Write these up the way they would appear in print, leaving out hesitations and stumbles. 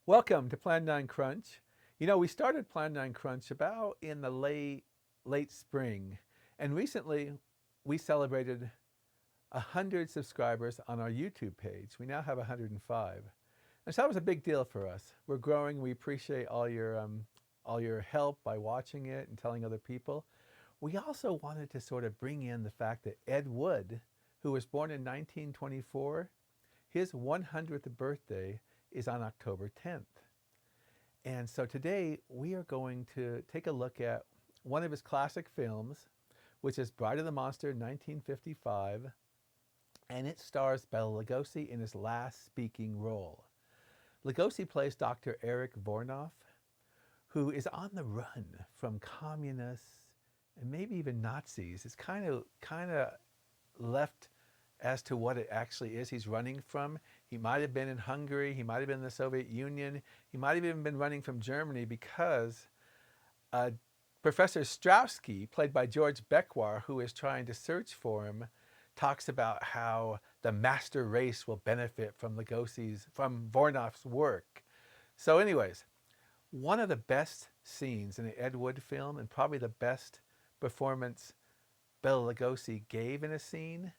Welcome to Plan9Crunch. You know, we started Plan9Crunch about in the late spring, and recently we celebrated 100 subscribers on our YouTube page. We now have 105. And so that was a big deal for us. We're growing. We appreciate all your help by watching it and telling other people. We also wanted to sort of bring in the fact that Ed Wood, who was born in 1924, his 100th birthday is on October 10th. And so today we are going to take a look at one of his classic films, which is Bride of the Monster, 1955, and it stars Bela Lugosi in his last speaking role. Lugosi plays Dr. Erich Vornoff, who is on the run from communists and maybe even Nazis. It's kind of left as to what it actually is he's running from. He might have been in Hungary, he might have been in the Soviet Union, he might have even been running from Germany because Professor Straussky, played by George Beckwar, who is trying to search for him, talks about how the master race will benefit from from Vornoff's work. So anyways, one of the best scenes in an Ed Wood film, and probably the best performance Bela Lugosi gave in a scene,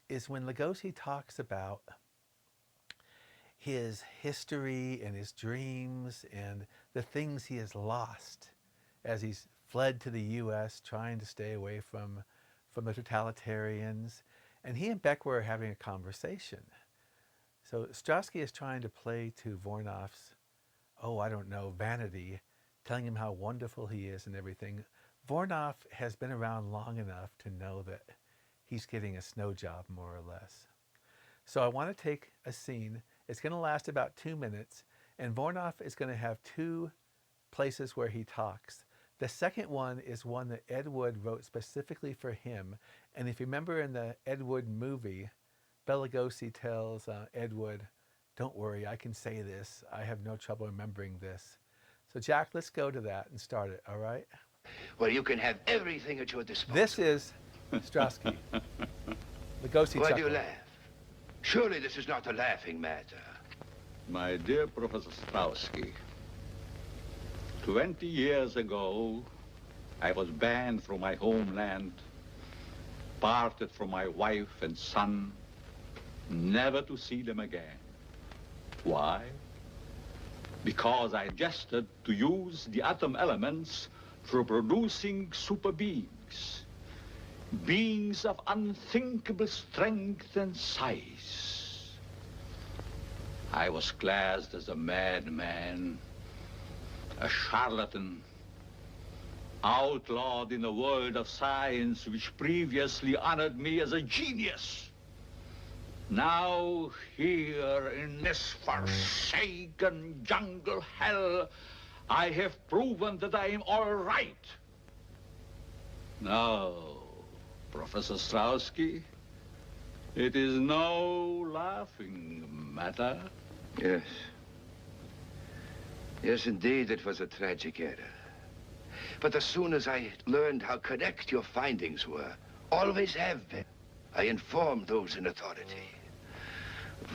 is when Lugosi talks about his history and his dreams and the things he has lost as he's fled to the US trying to stay away from the totalitarians. And he and Beckwar are having a conversation. So Straussky is trying to play to Vornoff's, I don't know, vanity, telling him how wonderful he is and everything. Vornoff has been around long enough to know that he's getting a snow job, more or less. So I want to take a scene. It's going to last about 2 minutes, and Vornoff is going to have two places where he talks. The second one is one that Ed Wood wrote specifically for him. And if you remember in the Ed Wood movie, Bela Lugosi tells Ed Wood, "Don't worry, I can say this. I have no trouble remembering this." So Jack, let's go to that and start it, all right? Well, you can have everything at your disposal. This is Straussky. Lugosi Why do chuckle. you laugh? Surely this is not a laughing matter. My dear Professor Straussky, 20 years ago, I was banned from my homeland, parted from my wife and son, never to see them again. Why? Because I suggested to use the atom elements for producing super beings. Beings of unthinkable strength and size. I was classed as a madman, a charlatan, outlawed in a world of science which previously honored me as a genius. Now, here in this forsaken jungle hell, I have proven that I am all right. Now, Professor Straussky, it is no laughing matter. Yes. Yes, indeed, it was a tragic error. But as soon as I learned how correct your findings were, always have been, I informed those in authority.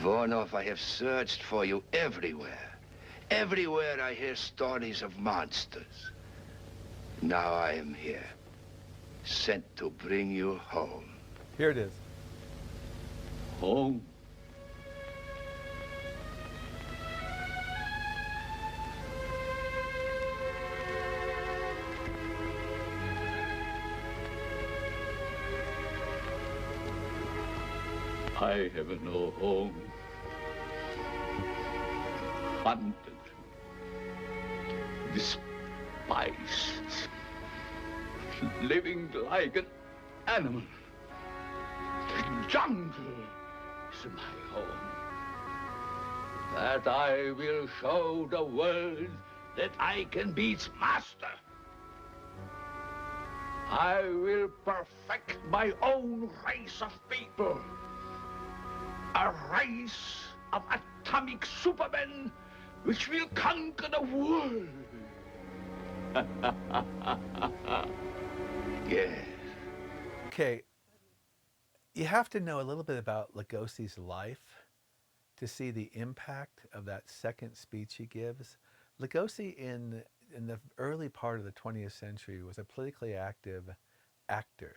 Vornoff, I have searched for you everywhere. Everywhere I hear stories of monsters. Now I am here, sent to bring you home. Here it is. Home. I have no home. Hunted. Despised. Living like an animal. The jungle is my home. That I will show the world that I can be its master. I will perfect my own race of people. A race of atomic supermen which will conquer the world. Yes. Okay, you have to know a little bit about Lugosi's life to see the impact of that second speech he gives. Lugosi in the early part of the 20th century was a politically active actor,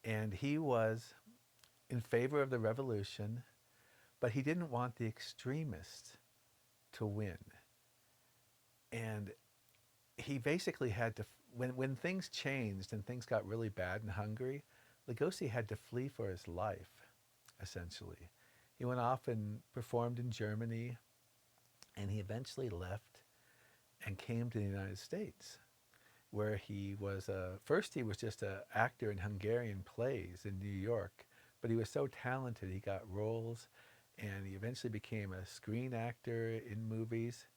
and he was in favor of the revolution, but he didn't want the extremists to win. And he basically had to, when things changed and things got really bad in Hungary, Lugosi had to flee for his life, essentially. He went off and performed in Germany, and he eventually left and came to the United States, where he was, first he was just an actor in Hungarian plays in New York, but he was so talented, he got roles, and he eventually became a screen actor in movies.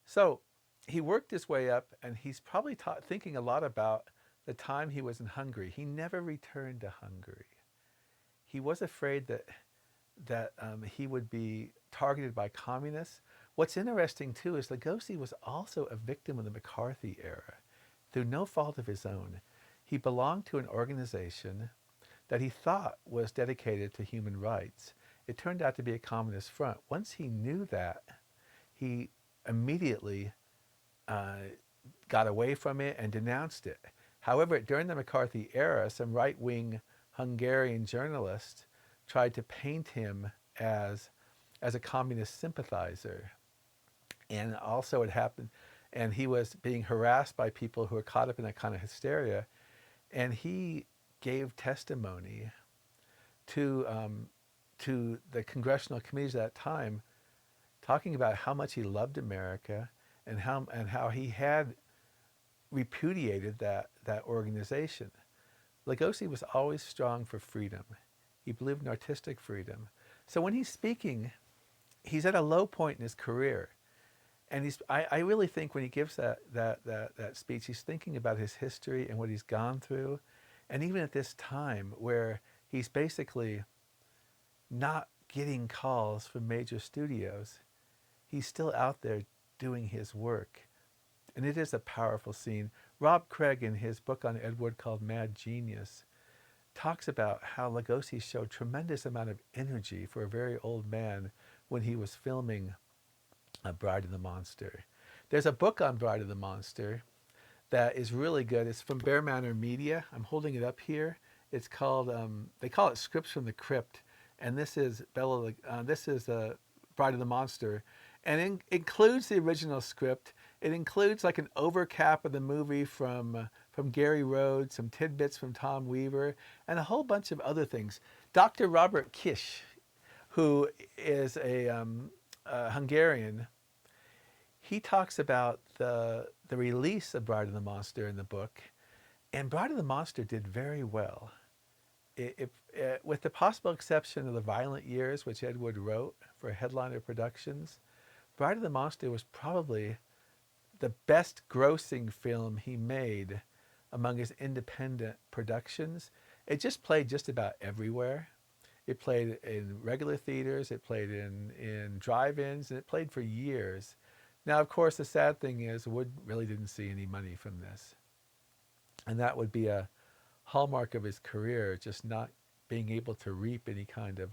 So he worked his way up, and he's probably thinking a lot about the time he was in Hungary. He never returned to Hungary. He was afraid that he would be targeted by communists. What's interesting too is Lugosi was also a victim of the McCarthy era. Through no fault of his own, he belonged to an organization that he thought was dedicated to human rights. It turned out to be a communist front. Once he knew that, he immediately got away from it and denounced it. However, during the McCarthy era, some right-wing Hungarian journalists tried to paint him as a communist sympathizer. And also it happened, and he was being harassed by people who were caught up in that kind of hysteria. And he gave testimony to the congressional committees at that time, talking about how much he loved America and how he had repudiated that organization. Lugosi was always strong for freedom. He believed in artistic freedom. So when he's speaking, he's at a low point in his career. And I really think when he gives that speech, he's thinking about his history and what he's gone through. And even at this time where he's basically not getting calls from major studios, he's still out there doing his work. And it is a powerful scene. Rob Craig, in his book on Ed Wood called Mad Genius, talks about how Lugosi showed tremendous amount of energy for a very old man when he was filming Bride of the Monster. There's a book on Bride of the Monster that is really good. It's from Bear Manor Media. I'm holding it up here. It's called, they call it Scripts from the Crypt. And this is Bride of the Monster. And it includes the original script. It includes like an overcap of the movie from Gary Rhodes, some tidbits from Tom Weaver, and a whole bunch of other things. Dr. Robert Kish, who is a Hungarian, he talks about the release of Bride of the Monster in the book, and Bride of the Monster did very well. With the possible exception of The Violent Years, which Ed Wood wrote for Headliner Productions, Bride of the Monster was probably the best grossing film he made among his independent productions. It just played just about everywhere. It played in regular theaters, it played in drive-ins, and it played for years. Now, of course, the sad thing is Wood really didn't see any money from this. And that would be a hallmark of his career, just not being able to reap any kind of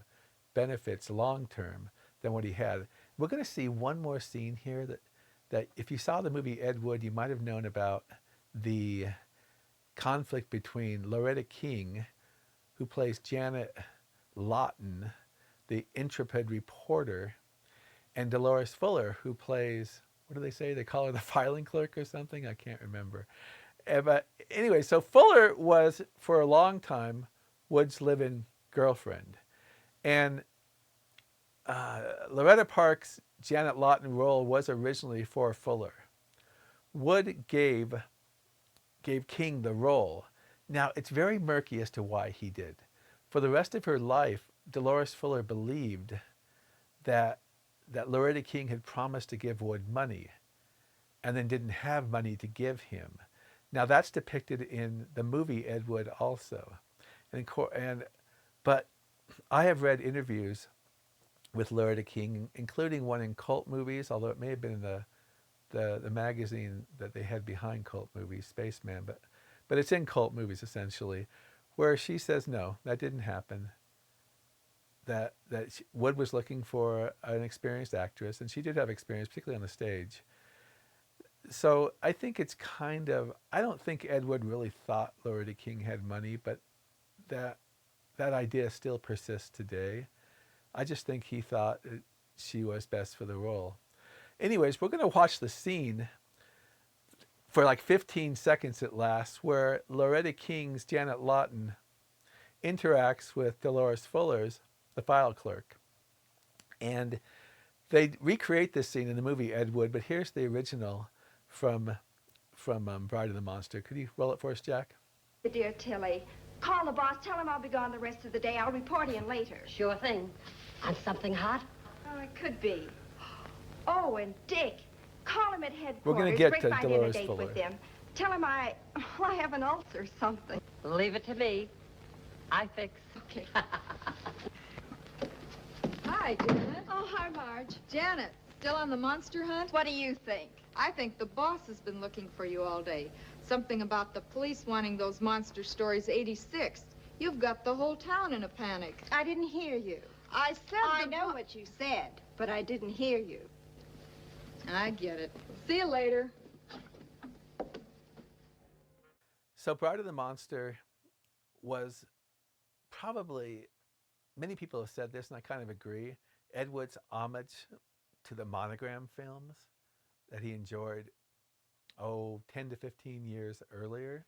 benefits long-term than what he had. We're going to see one more scene here that if you saw the movie Ed Wood, you might have known about the conflict between Loretta King, who plays Janet Lawton, the intrepid reporter, and Dolores Fuller, who plays, what do they say? They call her the filing clerk or something? I can't remember. But anyway, so Fuller was, for a long time, Wood's live-in girlfriend. And Loretta Park's Janet Lawton role was originally for Fuller. Wood gave King the role. Now, it's very murky as to why he did. For the rest of her life, Dolores Fuller believed that Loretta King had promised to give Wood money and then didn't have money to give him. Now, that's depicted in the movie Ed Wood also. But I have read interviews with Loretta King, including one in Cult Movies, although it may have been in the magazine that they had behind Cult Movies, Spaceman, but it's in Cult Movies essentially, where she says, no, that didn't happen. Wood was looking for an experienced actress, and she did have experience, particularly on the stage. So I think it's kind of, I don't think Ed Wood really thought Loretta King had money, but that that idea still persists today. I just think he thought that she was best for the role. Anyways, we're going to watch the scene for like 15 seconds it lasts, where Loretta King's Janet Lawton interacts with Dolores Fuller's, the file clerk. And they recreate this scene in the movie Ed Wood, but here's the original from Bride of the Monster. Could you roll it for us, Jack? Dear Tilly, call the boss. Tell him I'll be gone the rest of the day. I'll report in later. Sure thing. On something hot? Oh, it could be. Oh, and Dick, call him at headquarters. We're going to get Break to my Dolores dinner date Fuller. with them. Tell him I have an ulcer or something. Leave it to me. I fix. Okay. Hi, Janet. Oh, hi, Marge. Janet, still on the monster hunt? What do you think? I think the boss has been looking for you all day. Something about the police wanting those monster stories 86. You've got the whole town in a panic. I didn't hear you. I said I know what you said, but I didn't hear you. I get it. See you later. So Bride of the Monster was probably, many people have said this, and I kind of agree, Ed Wood's homage to the Monogram films that he enjoyed, 10 to 15 years earlier.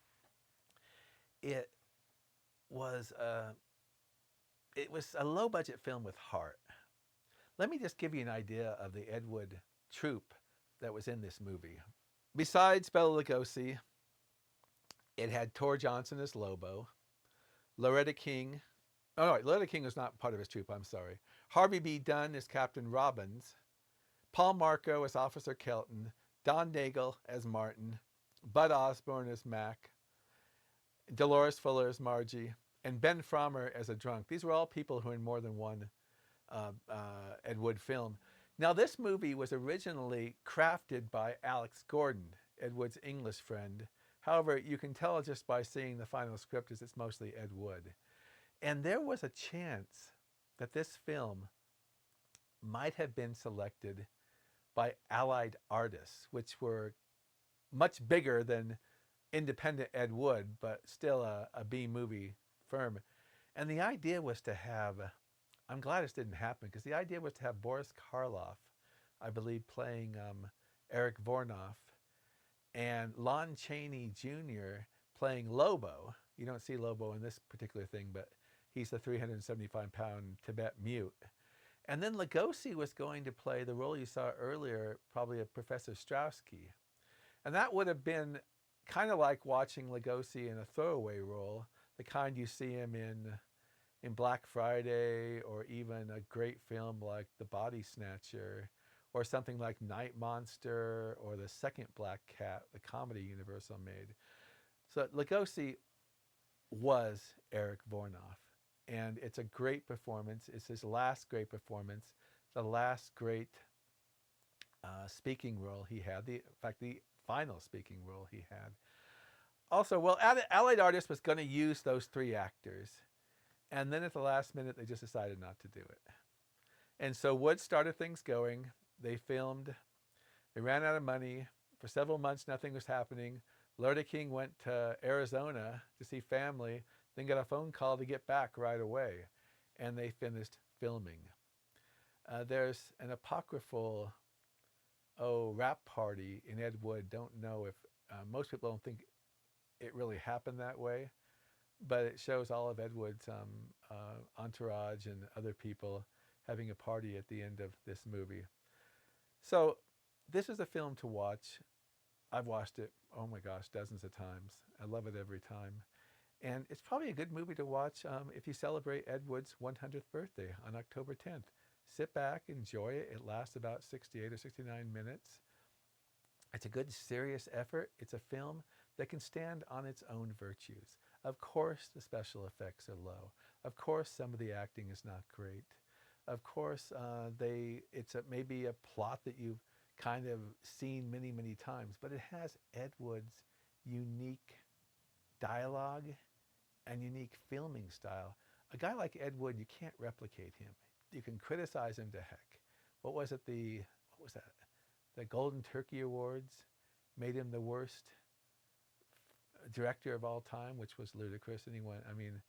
It was a low-budget film with heart. Let me just give you an idea of the Ed Wood troupe that was in this movie. Besides Bela Lugosi, it had Tor Johnson as Lobo, Loretta King. Oh, no, Loretta King was not part of his troupe, I'm sorry. Harvey B. Dunn as Captain Robbins, Paul Marco as Officer Kelton, Don Nagel as Martin, Bud Osborne as Mac, Dolores Fuller as Margie, and Ben Frommer as a drunk. These were all people who were in more than one Ed Wood film. Now, this movie was originally crafted by Alex Gordon, Ed Wood's English friend. However, you can tell just by seeing the final script is it's mostly Ed Wood. And there was a chance that this film might have been selected by Allied artists, which were much bigger than independent Ed Wood, but still a B-movie firm. And the idea was to have, I'm glad this didn't happen, because the idea was to have Boris Karloff, I believe, playing Eric Vornoff, and Lon Chaney Jr. playing Lobo. You don't see Lobo in this particular thing, but he's the 375-pound Tibet mute. And then Lugosi was going to play the role you saw earlier, probably of Professor Straussky. And that would have been kind of like watching Lugosi in a throwaway role, the kind you see him in Black Friday, or even a great film like The Body Snatcher, or something like Night Monster, or The Second Black Cat, the comedy Universal made. So Lugosi was Eric Vornoff. And it's a great performance. It's his last great performance, the last great speaking role he had. In fact, the final speaking role he had. Also, well, Allied Artists was going to use those three actors. And then at the last minute, they just decided not to do it. And so Wood started things going. They filmed. They ran out of money. For several months, nothing was happening. Loretta King went to Arizona to see family, then got a phone call to get back right away. And they finished filming. There's an apocryphal, rap party in Ed Wood. Don't know if, most people don't think it really happened that way, but it shows all of Ed Wood's entourage and other people having a party at the end of this movie. So this is a film to watch. I've watched it, oh my gosh, dozens of times. I love it every time. And it's probably a good movie to watch if you celebrate Ed Wood's 100th birthday on October 10th. Sit back, enjoy it. It lasts about 68 or 69 minutes. It's a good, serious effort. It's a film that can stand on its own virtues. Of course, the special effects are low. Of course, some of the acting is not great. Of course, it's maybe a plot that you've kind of seen many, many times, but it has Ed Wood's unique dialogue and unique filming style, a guy like Ed Wood, you can't replicate him. You can criticize him to heck. What was it? What was that? The Golden Turkey Awards made him the worst director of all time, which was ludicrous. And he went, I mean,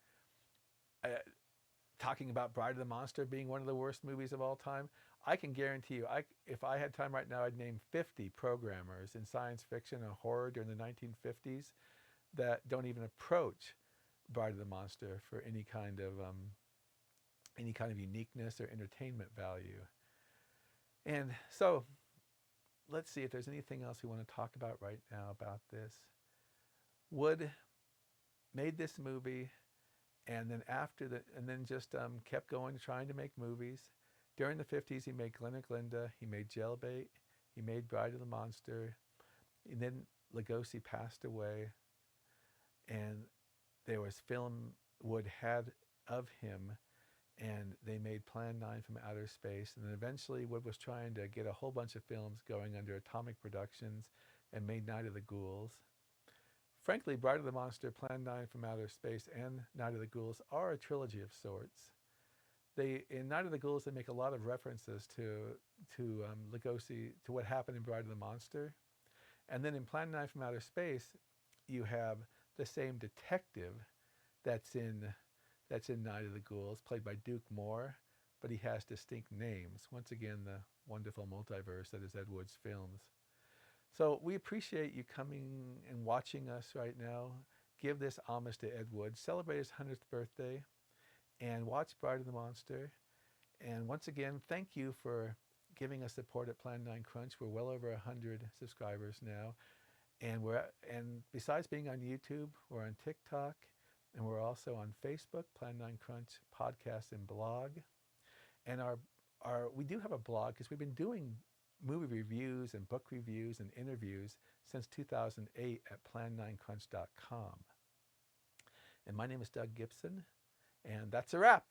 talking about Bride of the Monster being one of the worst movies of all time, I can guarantee you, if I had time right now, I'd name 50 programmers in science fiction and horror during the 1950s that don't even approach Bride of the Monster for any kind of uniqueness or entertainment value. And so, let's see if there's anything else we want to talk about right now about this. Wood made this movie, and then just kept going, trying to make movies. During the 50s, he made Glinda Glinda, he made Jailbait, he made Bride of the Monster, and then Lugosi passed away, and there was film Wood had of him, and they made Plan 9 from Outer Space, and then eventually Wood was trying to get a whole bunch of films going under Atomic Productions and made Night of the Ghouls. Frankly, Bride of the Monster, Plan 9 from Outer Space, and Night of the Ghouls are a trilogy of sorts. In Night of the Ghouls, they make a lot of references to Lugosi, to what happened in Bride of the Monster. And then in Plan 9 from Outer Space, you have the same detective that's in Night of the Ghouls, played by Duke Moore, but he has distinct names. Once again, the wonderful multiverse that is Ed Wood's films. So we appreciate you coming and watching us right now. Give this homage to Ed Wood, celebrate his 100th birthday, and watch Bride of the Monster. And once again, thank you for giving us support at Plan9Crunch. We're well over 100 subscribers now. And besides being on YouTube, we're on TikTok, and we're also on Facebook, Plan9Crunch podcast and blog. And we do have a blog because we've been doing movie reviews and book reviews and interviews since 2008 at Plan9Crunch.com. And my name is Doug Gibson, and that's a wrap.